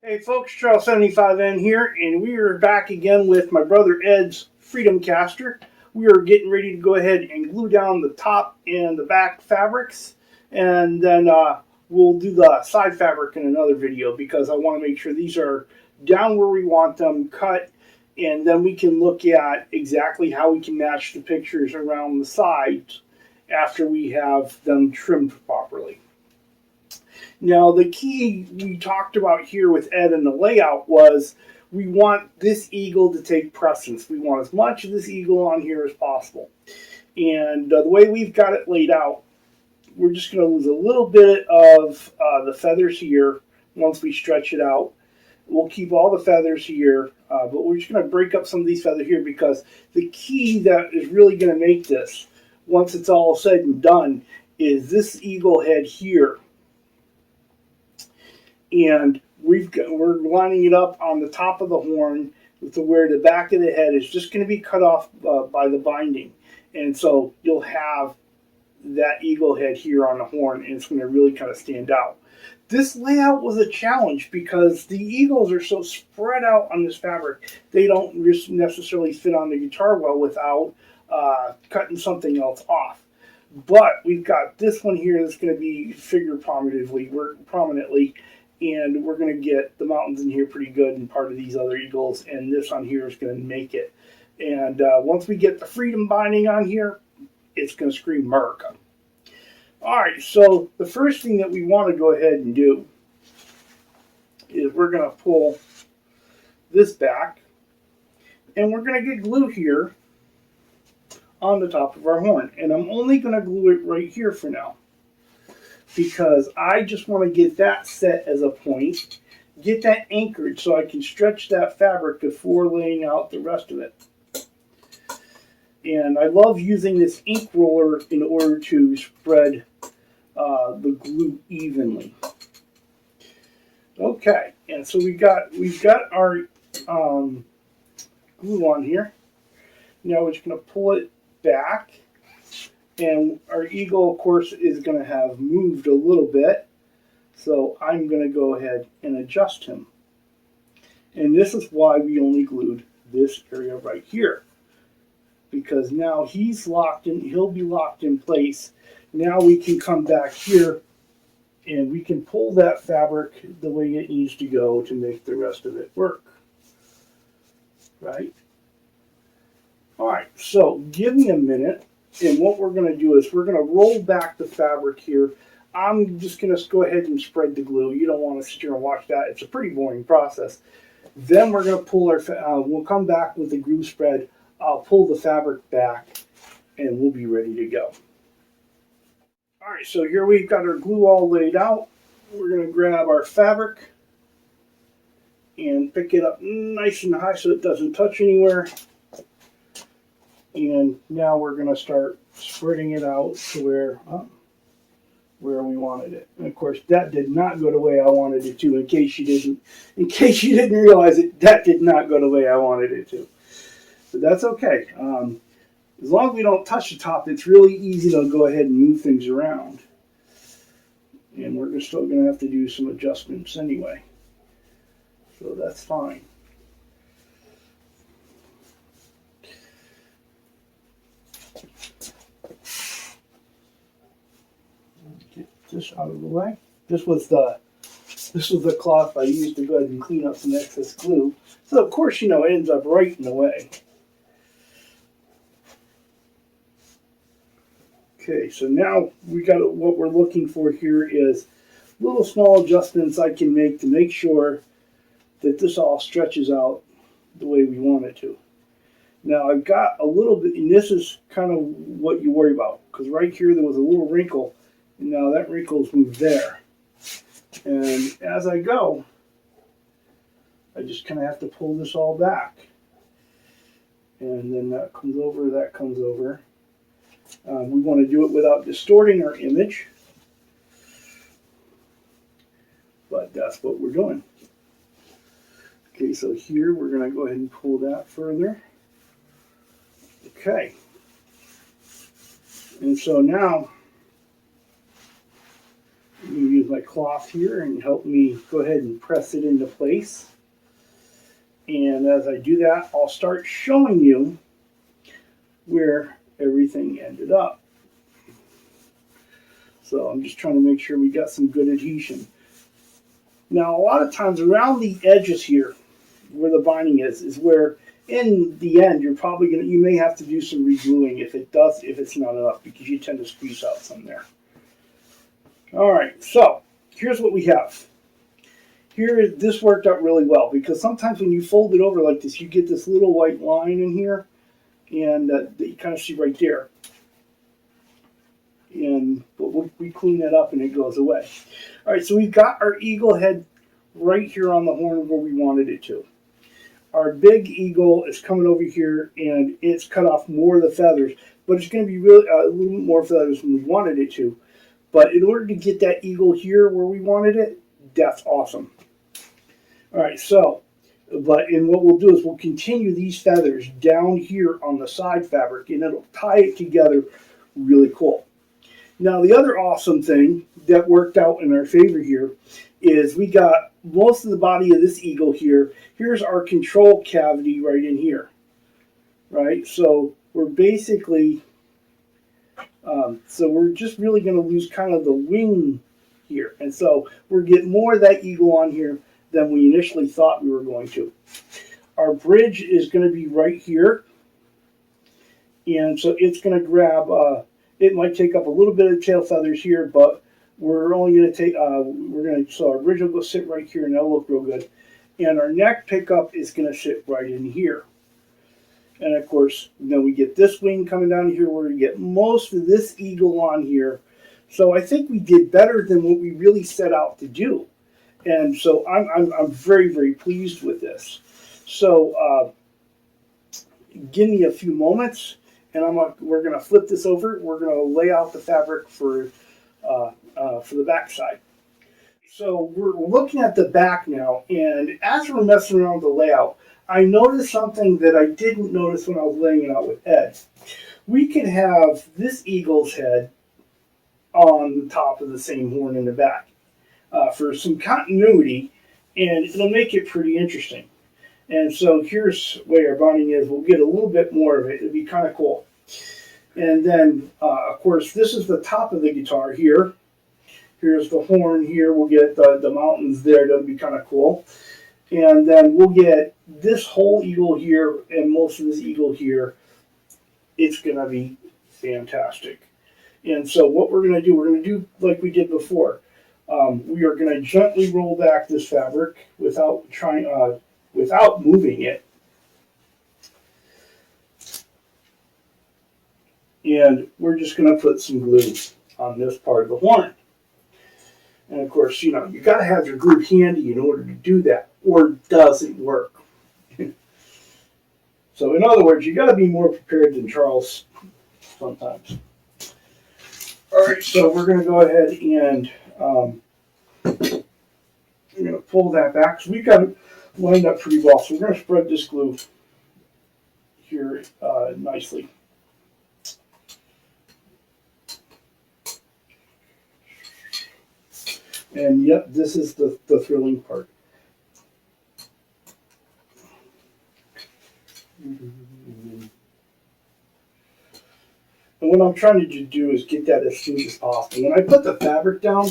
Hey folks, Charles75N here, and we are back again with my brother E'ds Freedomcaster. We are getting ready to go ahead and glue down the top and the back fabrics, and then we'll do the side fabric in another video because I want to make sure these are down where we want them cut, and then we can look at exactly how we can match the pictures around the sides after we have them trimmed properly. Now, the key we talked about here with Ed and the layout was we want this eagle to take precedence. We want as much of this eagle on here as possible. And the way we've got it laid out, we're just going to lose a little bit of the feathers here once we stretch it out. We'll keep all the feathers here, but we're just going to break up some of these feathers here because the key that is really going to make this, once it's all said and done, is this eagle head here. And we're lining it up on the top of the horn to where the back of the head is just going to be cut off by the binding. And so you'll have that eagle head here on the horn, and it's going to really kind of stand out. This layout was a challenge because the eagles are so spread out on this fabric, they don't necessarily fit on the guitar well without cutting something else off. But we've got this one here that's going to be figured prominently, and we're going to get the mountains in here pretty good and part of these other eagles, and this on here is going to make it. And once we get the freedom binding on here, it's going to scream America. Alright, so the first thing that we want to go ahead and do is we're going to pull this back, and we're going to get glue here on the top of our horn. And I'm only going to glue it right here for now, because I just want to get that set as a point, get that anchored so I can stretch that fabric before laying out the rest of it. And I love using this ink roller in order to spread the glue evenly. Okay, and so we've got our glue on here. Now we're just going to pull it back. And our eagle, of course, is going to have moved a little bit. So I'm going to go ahead and adjust him. And this is why we only glued this area right here. Because now he's locked in, he'll be locked in place. Now we can come back here and we can pull that fabric the way it needs to go to make the rest of it work. Right? Alright, so give me a minute. And what we're going to do is we're going to roll back the fabric here. I'm just going to go ahead and spread the glue. You don't want to sit here and watch that. It's a pretty boring process. Then we're going to pull our, we'll come back with the glue spread. I'll pull the fabric back and we'll be ready to go. All right, so here we've got our glue all laid out. We're going to grab our fabric and pick it up nice and high so it doesn't touch anywhere. And now we're going to start spreading it out to where we wanted it. And of course, that did not go the way I wanted it to. In case you didn't realize it, that did not go the way I wanted it to. But that's okay. As long as we don't touch the top, it's really easy to go ahead and move things around. And we're still going to have to do some adjustments anyway. So that's fine. Get this out of the way. This was the cloth I used to go ahead and clean up some excess glue. So of course, it ends up right in the way. Okay, so now we got what we're looking for here is little small adjustments I can make to make sure that this all stretches out the way we want it to. Now I've got a little bit, and this is kind of what you worry about, because right here there was a little wrinkle, and now that wrinkle's moved there. And as I go, I just kind of have to pull this all back. And then that comes over, that comes over. We want to do it without distorting our image. But that's what we're doing. Okay, so here we're going to go ahead and pull that further. Okay. And so now, I'm going to use use my cloth here and help me go ahead and press it into place. And as I do that, I'll start showing you where everything ended up. So I'm just trying to make sure we got some good adhesion. Now, a lot of times around the edges here, where the binding is where in the end you may have to do some re-gluing if it's not enough, because you tend to squeeze out some there. All right, so here's what we have. Here, this worked out really well, because sometimes when you fold it over like this, you get this little white line in here, and that you kind of see right there. But we clean that up and it goes away. All right, so we've got our eagle head right here on the horn where we wanted it to. Our big eagle is coming over here, and it's cut off more of the feathers, but it's going to be really a little bit more feathers than we wanted it to. But in order to get that eagle here where we wanted it, that's awesome. All right, so, what we'll do is we'll continue these feathers down here on the side fabric, and it'll tie it together really cool. Now, the other awesome thing that worked out in our favor here is we got most of the body of this eagle here. Here's our control cavity right in here, right? So we're basically, so we're just really going to lose kind of the wing here. And so we're getting more of that eagle on here than we initially thought we were going to. Our bridge is going to be right here. And so it's going to grab, it might take up a little bit of tail feathers here, but we're only going to take, so our bridge will go sit right here, and that'll look real good. And our neck pickup is going to sit right in here. And of course, then we get this wing coming down here, where we get most of this eagle on here. So I think we did better than what we really set out to do. And so I'm very, very pleased with this. So give me a few moments, and we're going to flip this over. We're going to lay out the fabric for the back side. So we're looking at the back now, and as we're messing around with the layout, I noticed something that I didn't notice when I was laying it out with Ed. We can have this eagle's head on the top of the same horn in the back for some continuity, and it'll make it pretty interesting. And so here's where our binding is. We'll get a little bit more of it. It'll be kind of cool. And then, of course, this is the top of the guitar here. Here's the horn here. We'll get the mountains there. That'll be kind of cool. And then we'll get this whole eagle here and most of this eagle here. It's going to be fantastic. And so what we're going to do, we're going to do like we did before. We are going to gently roll back this fabric without moving it. And we're just going to put some glue on this part of the horn. And of course, you got to have your glue handy in order to do that, or it doesn't work. So in other words, you got to be more prepared than Charles sometimes. All right, so we're going to go ahead and we're going to pull that back. So we've got it lined up pretty well. So we're going to spread this glue here nicely. And yep, this is the thrilling part. And what I'm trying to do is get that as smooth as possible. When I put the fabric down,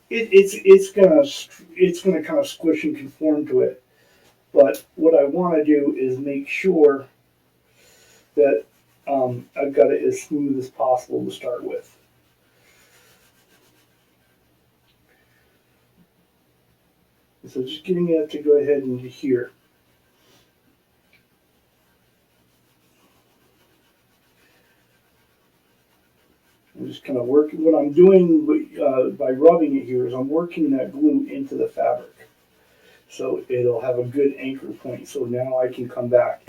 it's gonna kind of squish and conform to it. But what I want to do is make sure that I've got it as smooth as possible to start with. So just getting it to go ahead into here. I'm just kind of working. What I'm doing by rubbing it here is I'm working that glue into the fabric. So it'll have a good anchor point. So now I can come back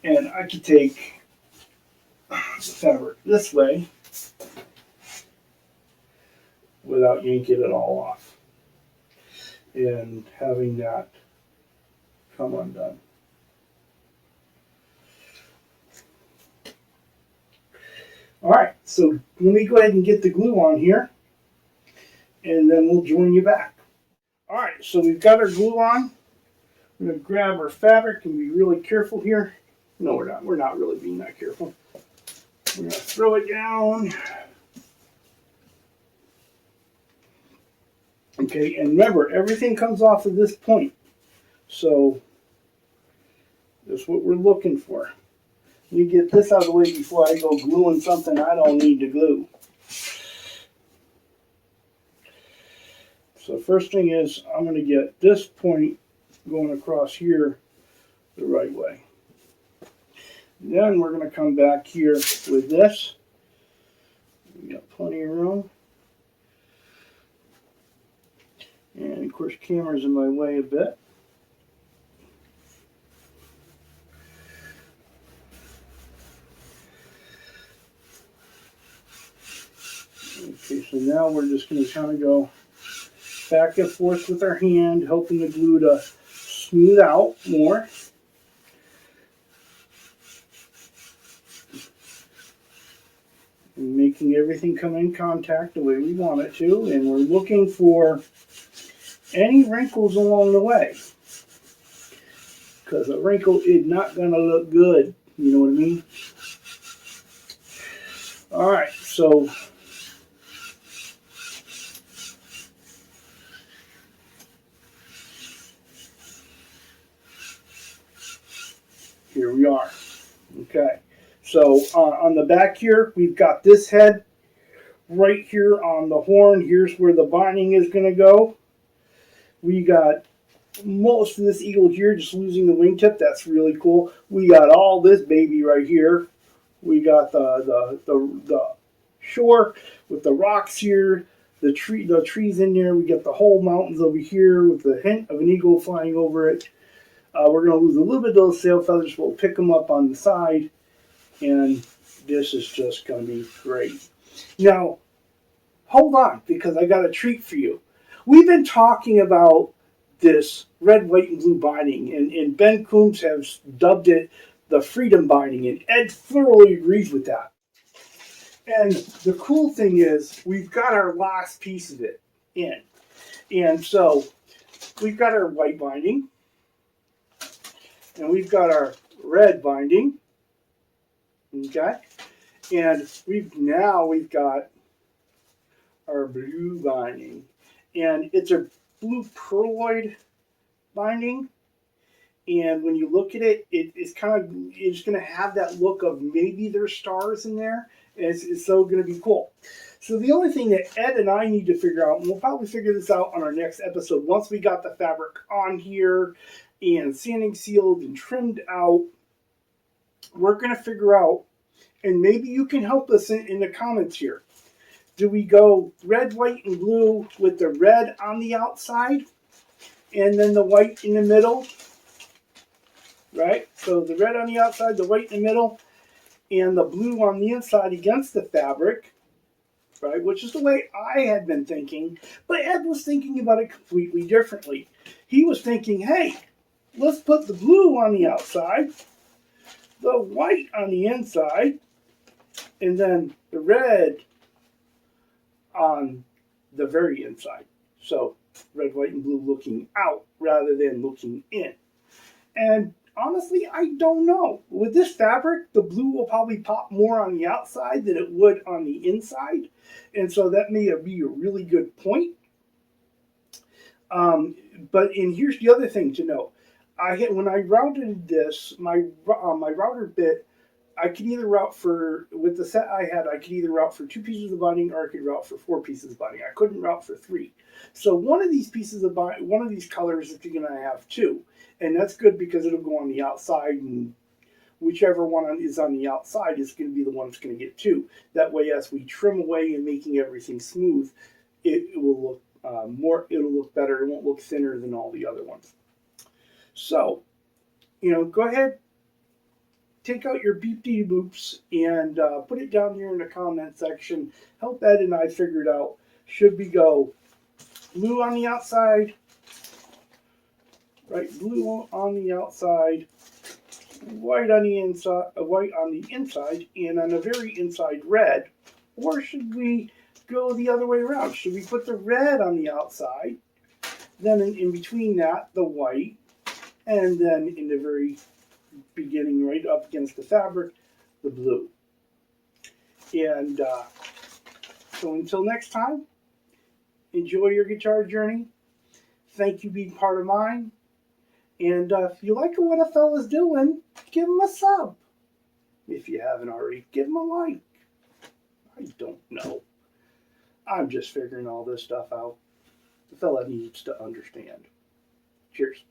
and I can take the fabric this way without yanking it all off. And having that come undone. All right, so let me go ahead and get the glue on here. and then we'll join you back. All right, so we've got our glue on. We're going to grab our fabric and be really careful here. No, we're not. We're not really being that careful. We're going to throw it down. Okay, and remember, everything comes off of this point. So that's what we're looking for. Let me get this out of the way before I go gluing something I don't need to glue. So first thing is, I'm going to get this point going across here the right way. Then we're going to come back here with this. We got plenty of room. And of course, camera's in my way a bit. Okay, so now we're just going to kind of go back and forth with our hand, helping the glue to smooth out more. And making everything come in contact the way we want it to. And we're looking for any wrinkles along the way. Because a wrinkle is not going to look good. You know what I mean? Alright, so here we are. Okay. So on the back here, we've got this head right here on the horn. Here's where the binding is going to go. We got most of this eagle here just losing the wingtip. That's really cool. We got all this baby right here. We got the shore with the rocks here, the trees in there. We got the whole mountains over here with the hint of an eagle flying over it. We're going to lose a little bit of those sail feathers. We'll pick them up on the side. And this is just going to be great. Now, hold on, because I got a treat for you. We've been talking about this red, white, and blue binding, and Ben Coombs has dubbed it the Freedom Binding, and Ed thoroughly agrees with that. And the cool thing is, we've got our last piece of it in. And so, we've got our white binding, and we've got our red binding. Okay, and we've got our blue binding, and it's a blue perloid binding. And when you look at it, it's going to have that look of maybe there's stars in there. And it's so going to be cool. So the only thing that Ed and I need to figure out, and we'll probably figure this out on our next episode, once we got the fabric on here and sanding sealed and trimmed out, we're going to figure out, and maybe you can help us in the comments here. Do we go red, white, and blue with the red on the outside and then the white in the middle? Right? So the red on the outside, the white in the middle, and the blue on the inside against the fabric. Right? Which is the way I had been thinking. But Ed was thinking about it completely differently. He was thinking, hey, let's put the blue on the outside, the white on the inside, and then the red on the very inside. So red, white, and blue looking out rather than looking in. And honestly, I don't know. With this fabric, the blue will probably pop more on the outside than it would on the inside. And so that may be a really good point. But here's the other thing to know. When I routed this, my router bit, I could either route for, with the set I had, I could either route for 2 pieces of binding or I could route for 4 pieces of binding. I couldn't route for 3. So one of these pieces of binding, one of these colors is going to have 2. And that's good because it'll go on the outside, and whichever one is on the outside is going to be the one that's going to get 2. That way, as we trim away and making everything smooth, it will look it'll look better. It won't look thinner than all the other ones. So, go ahead, take out your beep-dee-boops and put it down here in the comment section. Help Ed and I figure it out. Should we go blue on the outside, right? Blue on the outside, white on the inside, and on the very inside red, or should we go the other way around. Should we put the red on the outside, then in between that, the white, and then in the very beginning, right up against the fabric, the blue? And so until next time, enjoy your guitar journey. Thank you for being part of mine. And if you like what a fella's doing, give him a sub. If you haven't already, give him a like. I don't know. I'm just figuring all this stuff out. The fella needs to understand. Cheers.